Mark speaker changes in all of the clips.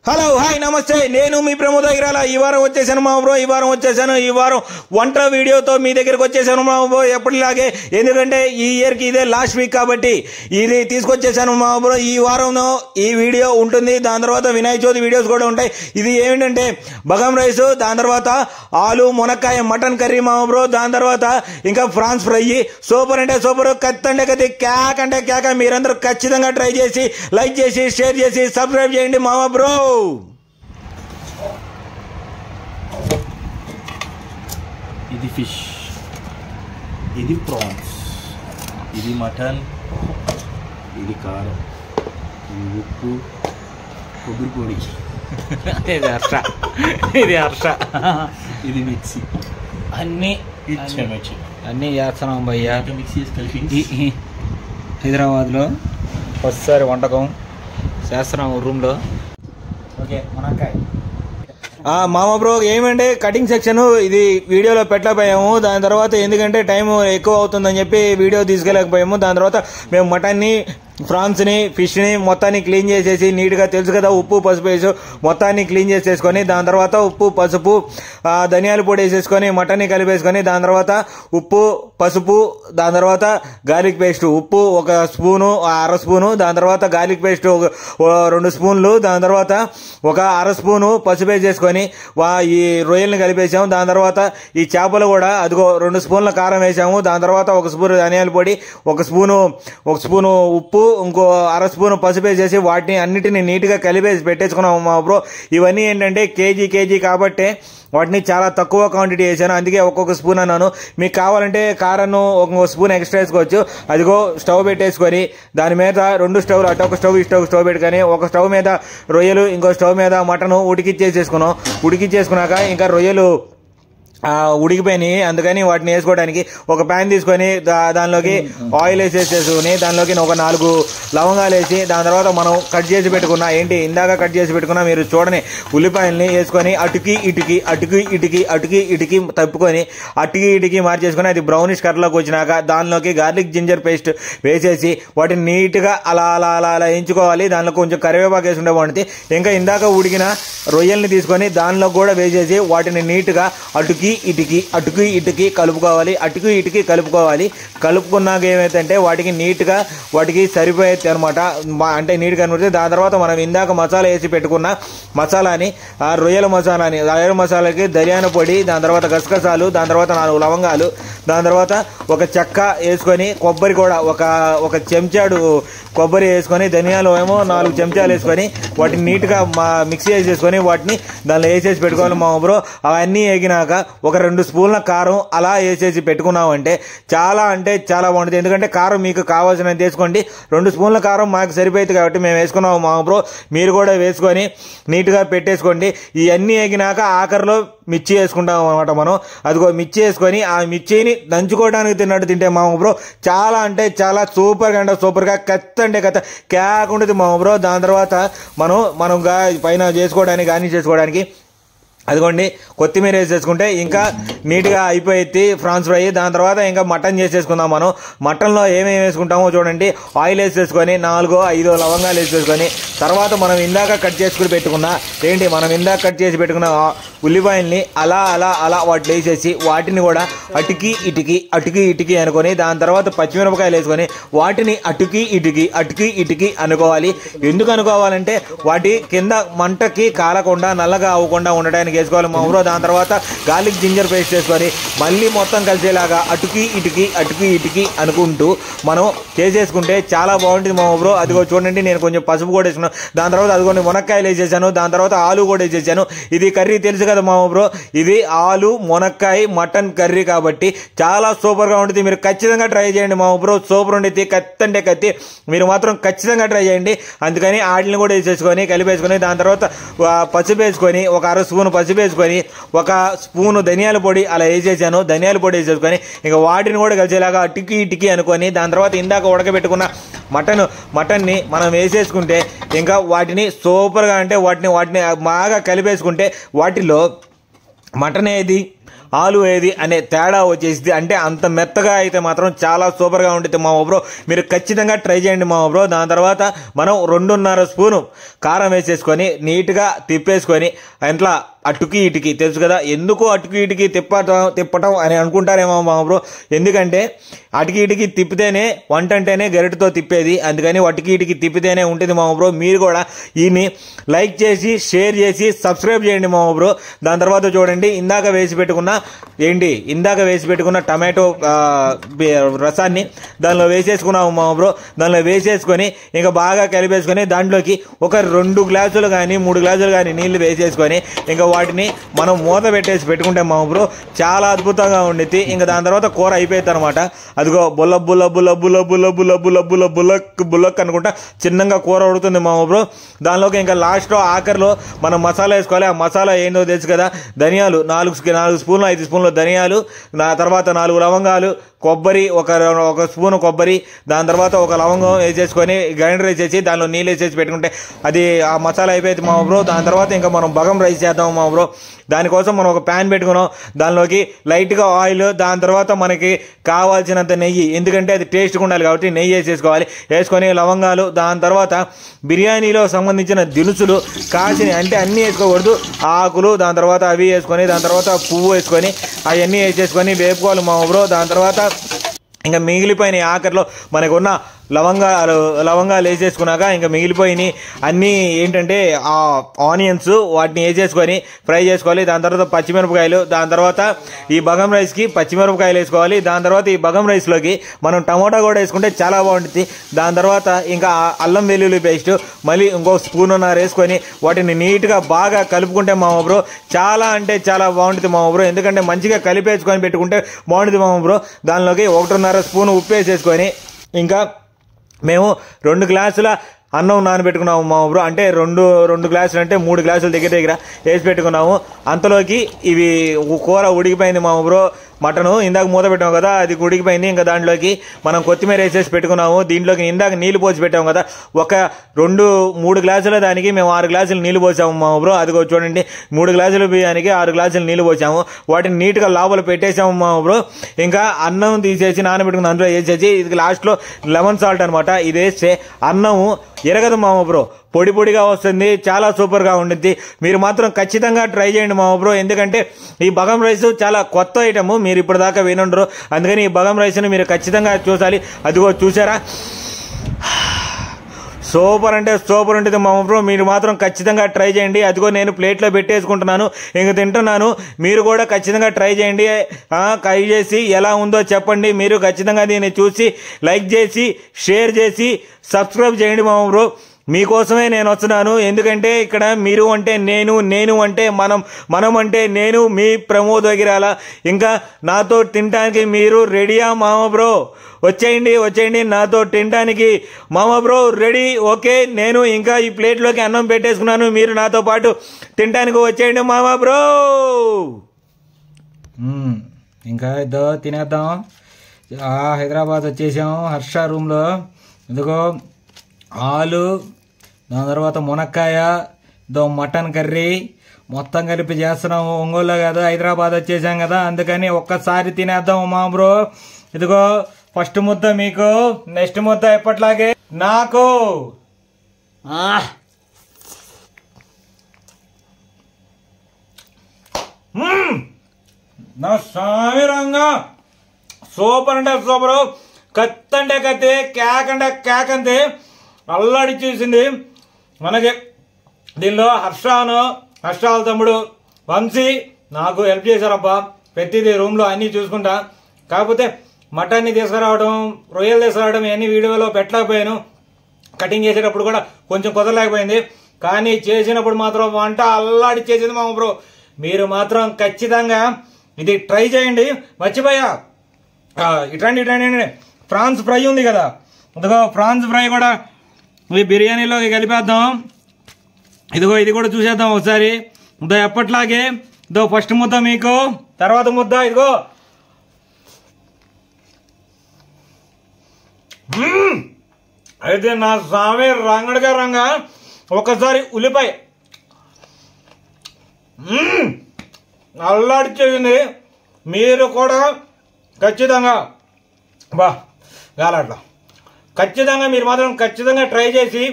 Speaker 1: Hello hi నమస్తే, నేను మీ ప్రమోద్ అగిరాల. ఈ వారం వచ్చేసాను మా బ్రో. ఈ వారం వంట వీడియోతో మీ దగ్గరకు వచ్చేసాను మా బ్రో, ఎప్పటిలాగే. ఎందుకంటే ఈ ఇయర్కి ఇదే లాస్ట్ వీక్ కాబట్టి ఇది తీసుకొచ్చేసాను మా బ్రో. ఈ వారంలో ఈ వీడియో ఉంటుంది, దాని తర్వాత వినాయక చవితి వీడియోస్ కూడా ఉంటాయి. ఇది ఏమిటంటే బగం రైస్, దాని తర్వాత ఆలు మునక్కాయ మటన్ కర్రీ మా బ్రో, దాని తర్వాత ఇంకా ఫ్రాన్స్ ఫ్రై. సూపర్ అంటే సూపర్, కత్తి అంటే కత్తి, క్యాక్ అంటే క్యాక్. మీరందరూ ఖచ్చితంగా ట్రై చేసి లైక్ చేసి షేర్ చేసి సబ్స్క్రైబ్ చేయండి మామ బ్రో.
Speaker 2: ఇది ఫిష్, ఇది ప్రాన్స్, ఇది మటన్, ఇది కారం, ఇది ఉప్పు, కొబ్బరి పొడి,
Speaker 3: ఇది హర్ష,
Speaker 2: ఇది మిక్సీ,
Speaker 3: అన్నీ చేస్తున్నాం భయ్యా.
Speaker 2: మిక్సీ చేసి కలిపి
Speaker 3: హైదరాబాద్లో ఒకసారి వంటకం చేస్తున్నాం రూమ్లో. ఓకే, మునక్కాయ
Speaker 1: మామ బ్రో ఏమంటే కటింగ్ సెక్షన్ ఇది వీడియోలో పెట్టలేకపోయాము. దాని తర్వాత ఎందుకంటే టైం ఎక్కువ అవుతుందని చెప్పి వీడియో తీసుకెళ్ళకపోయాము. దాని తర్వాత మేము మటన్ని, ఫ్రాన్స్ని, ఫిష్ని మొత్తాన్ని క్లీన్ చేసేసి నీట్గా, తెలుసు కదా, ఉప్పు పసుపు వేసి మొత్తాన్ని క్లీన్ చేసేసుకొని, దాని తర్వాత ఉప్పు పసుపు ధనియాల పొడి వేసేసుకొని మటన్ని కలిపేసుకొని, దాని తర్వాత ఉప్పు పసుపు, దాని తర్వాత గార్లిక్ పేస్ట్, ఉప్పు ఒక స్పూను, అర స్పూను, దాని తర్వాత గార్లిక్ పేస్ట్ 2 స్పూన్లు, దాని తర్వాత ఒక అర స్పూను పసుపు వేసేసుకొని ఈ రొయ్యల్ని కలిపేసాము. దాని తర్వాత ఈ చేపలు కూడా అదిగో 2 స్పూన్ల కారం వేసాము. దాని తర్వాత 1 స్పూన్ ధనియాల పొడి, 1 స్పూను ఉప్పు, ఇంకో అర స్పూన్ పసుపు వేసేసి వాటిని అన్నిటిని నీట్గా కలిపేసి పెట్టేసుకున్నాము మా బ్రో. ఇవన్నీ ఏంటంటే కేజీ కాబట్టి వాటిని చాలా తక్కువ క్వాంటిటీ వేసాను, అందుకే ఒక్కొక్క స్పూన్ అన్నాను. మీకు కావాలంటే కారాన్ని 1 స్పూన్ ఎక్స్ట్రా వేసుకోవచ్చు. అదిగో స్టవ్ పెట్టేసుకొని దాని మీద 2 స్టవ్లు, అటు ఒక స్టవ్ ఈ స్టవ్ పెట్టుకొని, ఒక స్టవ్ మీద రొయ్యలు, ఇంకో స్టవ్ మీద మటను ఉడికిచ్చేసుకున్నాం. ఉడికిచ్చేసుకున్నాక ఇంకా రొయ్యలు ఉడికిపోయినాయి, అందుకని వాటిని వేసుకోవడానికి ఒక ప్యాన్ తీసుకొని దానిలోకి ఆయిల్ వేసేసుకుని దానిలోకి ఒక 4 లవంగాలు వేసి, దాని తర్వాత మనం ఇందాక కట్ చేసి పెట్టుకున్న మీరు చూడని ఉల్లిపాయల్ని వేసుకొని అటుకి ఇటుకి తప్పుకొని అటుకి మార్చేసుకొని అది బ్రౌనిష్ కలర్లోకి వచ్చినాక దానిలోకి గార్లిక్ జింజర్ పేస్ట్ వేసేసి వాటిని నీట్గా అలా వేయించుకోవాలి. దానిలో కొంచెం కరివేపాకు వేసుకుంటే బాగుంటుంది. ఇంకా ఇందాక ఉడికిన రొయ్యల్ని తీసుకొని దానిలో కూడా వేసేసి వాటిని నీట్గా అటుకి ఇటుకి కలుపుకోవాలి. కలుపుకున్నాక ఏమైతే వాటికి నీట్గా వాటికి సరిపోయేది అనమాట, అంటే నీట్గా కనబడుతుంది. దాని తర్వాత మనం ఇందాక మసాలా వేసి పెట్టుకున్న మసాలాని, రొయ్యల మసాలాకి ధనియాల పొడి, దాని తర్వాత గసగసాలు, దాని తర్వాత 4 లవంగాలు, దాని తర్వాత ఒక చెక్క వేసుకొని, కొబ్బరి కూడా ఒక చెంచాడు కొబ్బరి వేసుకొని, ధనియాలు ఏమో 4 చెంచాలు వేసుకొని వాటిని నీట్గా మిక్సీ వేసేసుకొని వాటిని దానిలో వేసేసి పెట్టుకోవాలి మా బ్రో. అవన్నీ వేగినాక ఒక 2 స్పూన్ల కారం అలా వేసేసి పెట్టుకున్నామంటే చాలా బాగుంటుంది. ఎందుకంటే కారం మీకు కావాల్సినంత వేసుకోండి. 2 స్పూన్ల కారం మాకు సరిపోయింది కాబట్టి మేము వేసుకున్నాము మా బ్రో. మీరు కూడా వేసుకొని నీట్గా పెట్టేసుకోండి. ఇవన్నీ వేగినాక ఆఖరిలో మిర్చి వేసుకుంటాం అనమాట మనం. అదిగో మిర్చి వేసుకొని ఆ మిర్చిని దంచుకోవడానికి తిన్నట్టు తింటే మామ బ్రో చాలా సూపర్గా కత్తి అంటే కత్తి క్యాక్ ఉంటుంది మామ బ్రో. దాని తర్వాత మనం పైన చేసుకోవడానికి గార్నిష్ చేసుకోవడానికి అదిగోండి కొత్తిమీర వేసేసుకుంటే ఇంకా నీట్గా అయిపోయింది ఫ్రాన్స్ ఫ్రై. దాని తర్వాత ఇంకా మటన్ చేసేసుకుందాం మనం. మటన్లో ఏమేమి వేసుకుంటామో చూడండి. ఆయిల్ వేసేసుకొని 4-5 లవంగాలు వేసేసుకొని, తర్వాత మనం ఇందాక కట్ చేసుకుని పెట్టుకున్న ఉల్లిపాయల్ని అలా వాటిలో వేసేసి వాటిని కూడా అటుకి ఇటుకి అనుకొని, దాని తర్వాత పచ్చిమిరపకాయలు వేసుకొని వాటిని అటుకి ఇటుకి అనుకోవాలి. ఎందుకు అనుకోవాలంటే వాటి కింద మంటకి కాలకుండా నల్లగా అవ్వకుండా ఉండడానికి వేసుకోవాలి మా ఊరో. దాని తర్వాత గార్లిక్ జింజర్ పేస్ట్ వేసుకొని మళ్ళీ మొత్తం కలిసేలాగా అటుకి ఇటుకి అనుకుంటూ మనం చేసేసుకుంటే చాలా బాగుంటుంది మా ఊరో. అదిగో చూడండి, నేను కొంచెం పసుపు కూడా వేసుకున్నాను. దాని తర్వాత అదిగోండి మునక్కాయలు వేసేసాను, దాని తర్వాత ఆలు కూడా వేసేసాను. ఇది కర్రీ తెలుసు కదా మా బ్రో, ఇది ఆలు మునక్కాయ మటన్ కర్రీ కాబట్టి చాలా సూపర్గా ఉంటుంది. మీరు ఖచ్చితంగా ట్రై చేయండి మా బ్రో, సూపర్ ఉండేది. కత్తి అంటే కత్తి, మీరు మాత్రం ఖచ్చితంగా ట్రై చేయండి. అందుకని ఆటిని కూడా వేసేసుకొని కలిపేసుకొని, దాని తర్వాత పసుపు వేసుకొని ఒక అర స్పూన్ పసుపు వేసుకొని 1 స్పూను ధనియాల పొడి అలా వేసేసాను. ధనియాల పొడి వేసేసుకొని ఇంకా వాటిని కూడా కలిసేలాగా ఇటుకి అనుకొని, దాని తర్వాత ఇందాక ఉడకబెట్టుకున్న మటన్ని మనం వేసేసుకుంటే ఇంకా వాటిని సూపర్గా, అంటే వాటిని బాగా కలిపేసుకుంటే వాటిలో మటన్ ఏది ఆలు ఏది అనే తేడా వచ్చేసింది. అంటే అంత మెత్తగా అయితే మాత్రం చాలా సూపర్గా ఉంటుంది మామ బ్రో. మీరు ఖచ్చితంగా ట్రై చేయండి మామ బ్రో. దాని తర్వాత మనం 2.5 స్పూను కారం వేసేసుకొని నీట్గా తిప్పేసుకొని ఇంట్లో అటుకి ఇటుకి తెలుసు కదా, ఎందుకు అటుకి ఇటుకి తిప్పటం అని అనుకుంటారేమో మామ బ్రో. ఎందుకంటే అటుకి ఇటుకి తిప్పితేనే వంట అంటేనే గరిటతో తిప్పేది, అందుకని అటుకి ఇటుకి తిప్పితేనే ఉంటుంది మామ బ్రో. మీరు కూడా ఈయన్ని లైక్ చేసి షేర్ చేసి సబ్స్క్రైబ్ చేయండి మామ బ్రో. దాని తర్వాత చూడండి ఇందాక వేసి పెట్టుకున్న టమాటో రసాన్ని దానిలో వేసేసుకున్నాము మామ బ్రో. దానిలో వేసేసుకొని ఇంకా బాగా కలిపేసుకొని దాంట్లోకి ఒక 2 గ్లాసులు కానీ 3 గ్లాసులు కానీ నీళ్లు వేసేసుకొని ఇంకా వాటిని మనం మూత పెట్టేసి పెట్టుకుంటే మామ బ్రో చాలా అద్భుతంగా ఉండిద్ది. ఇంకా దాని తర్వాత కూర అయిపోయింది అనమాట. అదిగో బుల్లక్ అనుకుంటా చిన్నగా కూర ఉడుతుంది మామ బ్రో. దానిలోకి ఇంకా లాస్ట్లో ఆఖరిలో మనం మసాలా వేసుకోవాలి. ఆ మసాలా ఏందో తెలుసు కదా, ధనియాలు 4 స్పూన్లు 5 స్పూన్లు ధనియాలు, తర్వాత 4 లవంగాలు, కొబ్బరి ఒక స్పూను కొబ్బరి, దాని తర్వాత ఒక లవంగం వేసేసుకొని గ్రైండర్ వేసేసి దానిలో నీళ్ళు వేసేసి పెట్టుకుంటే అది ఆ మసాలా అయిపోయింది మామ బ్రో. దాని తర్వాత ఇంకా మనం బగం రైస్ చేద్దాం మామ బ్రో. దానికోసం మనం ఒక ప్యాన్ పెట్టుకున్నాం, దానిలోకి లైట్గా ఆయిల్, దాని తర్వాత మనకి కావాల్సినంత నెయ్యి, ఎందుకంటే అది టేస్ట్గా ఉండాలి కాబట్టి నెయ్యి వేసేసుకోవాలి. వేసుకొని లవంగాలు, దాని తర్వాత బిర్యానీలో సంబంధించిన దినుసులు కాసిన అంటే అన్నీ వేసుకోకూడదు, ఆకులు, దాని తర్వాత అవి వేసుకొని దాని తర్వాత పువ్వు వేసుకొని అవన్నీ వేసేసుకొని వేపుకోవాలి మామ బ్రో. దాని తర్వాత ఇంకా మిగిలిపోయిన ఆఖరిలో మనకున్న లవంగాలు వేసేసుకున్నాక ఇంకా మిగిలిపోయినాయి అన్నీ ఏంటంటే ఆ ఆనియన్స్ వాటిని వేసేసుకొని ఫ్రై చేసుకోవాలి. దాని తర్వాత పచ్చిమిరపకాయలు, దాని తర్వాత ఈ బగం రైస్కి పచ్చిమిరపకాయలు వేసుకోవాలి. దాని తర్వాత ఈ బగం రైస్లోకి మనం టమోటా కూడా వేసుకుంటే చాలా బాగుంటుంది. దాని తర్వాత ఇంకా అల్లం వెల్లుల్లి పేస్ట్ మళ్ళీ ఇంకో స్పూన్నర వేసుకొని వాటిని నీట్గా బాగా కలుపుకుంటే మామ బ్రో చాలా అంటే చాలా బాగుంటుంది మామ బ్రో. ఎందుకంటే మంచిగా కలిపేసుకొని పెట్టుకుంటే బాగుంటుంది మామ బ్రో. దానిలోకి 1.5 స్పూన్ ఉప్పు వేసేసుకొని ఇంకా మేము 2 గ్లాసుల అన్నం నానబెట్టుకున్నాము మామ బ్రో. అంటే 2 గ్లాసులు అంటే 3 గ్లాసులు దగ్గర వేసి పెట్టుకున్నాము. అంతలోకి ఇవి కూర ఉడికిపోయింది మామ బ్రో. మటను ఇందాక మూత పెట్టాము కదా, అది ఉడికిపోయింది. ఇంకా దాంట్లోకి మనం కొత్తిమీర వేసేసి పెట్టుకున్నాము. దీంట్లోకి ఇందాక నీళ్లు పోసి పెట్టాము కదా, ఒక 3 గ్లాసుల దానికి మేము 6 గ్లాసులు నీళ్లు పోసాము మామ బ్రో. అదిగో చూడండి, 3 గ్లాసుల బియ్యానికి 6 గ్లాసులు నీళ్లు పోసాము. వాటిని నీట్గా లోపల పెట్టేసాము మామ బ్రో. ఇంకా అన్నం తీసేసి నానబెట్టుకున్న అందులో వేసేసి ఇది లాస్ట్లో లెమన్ సాల్ట్ అనమాట, ఇది వేస్తే అన్నము ఎరగదు మామ బ్రో, పొడి పొడిగా వస్తుంది, చాలా సూపర్గా ఉండిద్ది. మీరు మాత్రం ఖచ్చితంగా ట్రై చేయండి మామ బ్రో. ఎందుకంటే ఈ బగం రైస్ చాలా కొత్త ఐటమ్, మీరు ఇప్పటిదాకా వినుండరు, అందుకని ఈ బగం రైస్ని మీరు ఖచ్చితంగా చూసాలి. అదిగో చూసారా, సూపర్ అంటే సూపర్ ఉంటుంది మామ బ్రో. మీరు మాత్రం ఖచ్చితంగా ట్రై చేయండి. అదిగో నేను ప్లేట్లో పెట్టేసుకుంటున్నాను, ఇంక తింటున్నాను. మీరు కూడా ఖచ్చితంగా ట్రై చేయండి. ట్రై చేసి ఎలా ఉందో చెప్పండి. మీరు ఖచ్చితంగా దీన్ని చూసి లైక్ చేసి షేర్ చేసి సబ్స్క్రైబ్ చేయండి మామ బ్రో. మీకోసమే నేను వస్తున్నాను. ఎందుకంటే ఇక్కడ మీరు అంటే నేను అంటే మనం అంటే నేను మీ ప్రమోద్ వగిరాల. ఇంకా నాతో తినడానికి మీరు రెడీయా మామ బ్రో? వచ్చేయండి నాతో తినడానికి మామ బ్రో. రెడీ? ఓకే, నేను ఇంకా ఈ ప్లేట్లోకి అన్నం పెట్టేసుకున్నాను, మీరు నాతో పాటు తినడానికి వచ్చేయండి మామ బ్రో.
Speaker 3: ఇంకా ఇద్దో తినేద్దాం. హైదరాబాద్ వచ్చేసాం హర్ష రూమ్లో. ఇదిగో ఆలు, దాని తర్వాత మునక్కాయ, మటన్ కర్రీ మొత్తం కలిపి చేస్తున్నాము. ఒంగోలులో కాదు, హైదరాబాద్ వచ్చేసాం కదా, అందుకని ఒక్కసారి తినేద్దాం మా బ్రో. ఇదిగో ఫస్ట్ ముద్ద మీకు, నెక్స్ట్ ముద్ద ఎప్పట్లాగే నాకు. నా స్వామి రంగా సూపర్ అంటే సూపరు, కత్తి అంటే కత్తి, కేక్ అంటే కేక్ అంతే అల్లాడి చూసింది మనకి. దీనిలో హర్షాల తమ్ముడు వంశీ నాకు హెల్ప్ చేశారబ్బా. ప్రతిదీ రూమ్లో అన్నీ చూసుకుంటా. కాకపోతే మటన్ని తీసుకురావడం, రొయ్యలు తీసుకురావడం ఇవన్నీ వీడియోలో పెట్టలేకపోయాను. కటింగ్ చేసేటప్పుడు కూడా కొంచెం కుదరలేకపోయింది. కానీ చేసినప్పుడు మాత్రం వంట అల్లాడి చేసింది మా బ్రో. మీరు మాత్రం ఖచ్చితంగా ఇది ట్రై చేయండి. మర్చిపోయా, ఇట్లాంటి ప్రాన్స్ ఫ్రై ఉంది కదా, ఇదిగో ప్రాన్స్ ఫ్రై కూడా ఈ బిర్యానీలోకి కలిపేద్దాం. ఇదిగో ఇది కూడా చూసేద్దాం ఒకసారి. ఇదో ఎప్పట్లాగే ఇదో ఫస్ట్ ముద్ద మీకు, తర్వాత ముద్ద ఇదిగో. అయితే నా స్వామి రంగడిగా రంగా ఒకసారి ఉల్లిపాయ అల్లాడిచ్చేసింది. మీరు కూడా ఖచ్చితంగా గాలట్లా ఖచ్చితంగా మీరు మాత్రం ఖచ్చితంగా ట్రై చేసి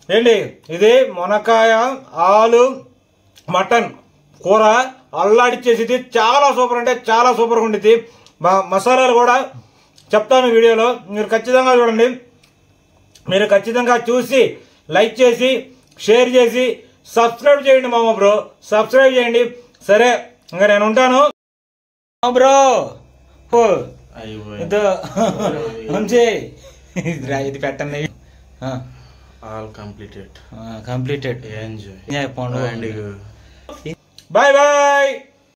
Speaker 3: ఏంటి ఇది మునక్కాయ ఆలు మటన్ కూర అల్లాడిచ్చేసి చాలా సూపర్ అంటే చాలా సూపర్గా ఉండిద్ది. మసాలాలు కూడా చెప్తాను వీడియోలో, మీరు ఖచ్చితంగా చూడండి. మీరు ఖచ్చితంగా చూసి లైక్ చేసి షేర్ చేసి సబ్స్క్రైబ్ చేయండి మామ బ్రో, సబ్స్క్రైబ్ చేయండి. సరే ఇంకా నేను ఉంటాను బ్రో. ఇది పెట్టండి.
Speaker 2: All completed
Speaker 3: completed.
Speaker 2: Enjoy.
Speaker 3: Bye bye.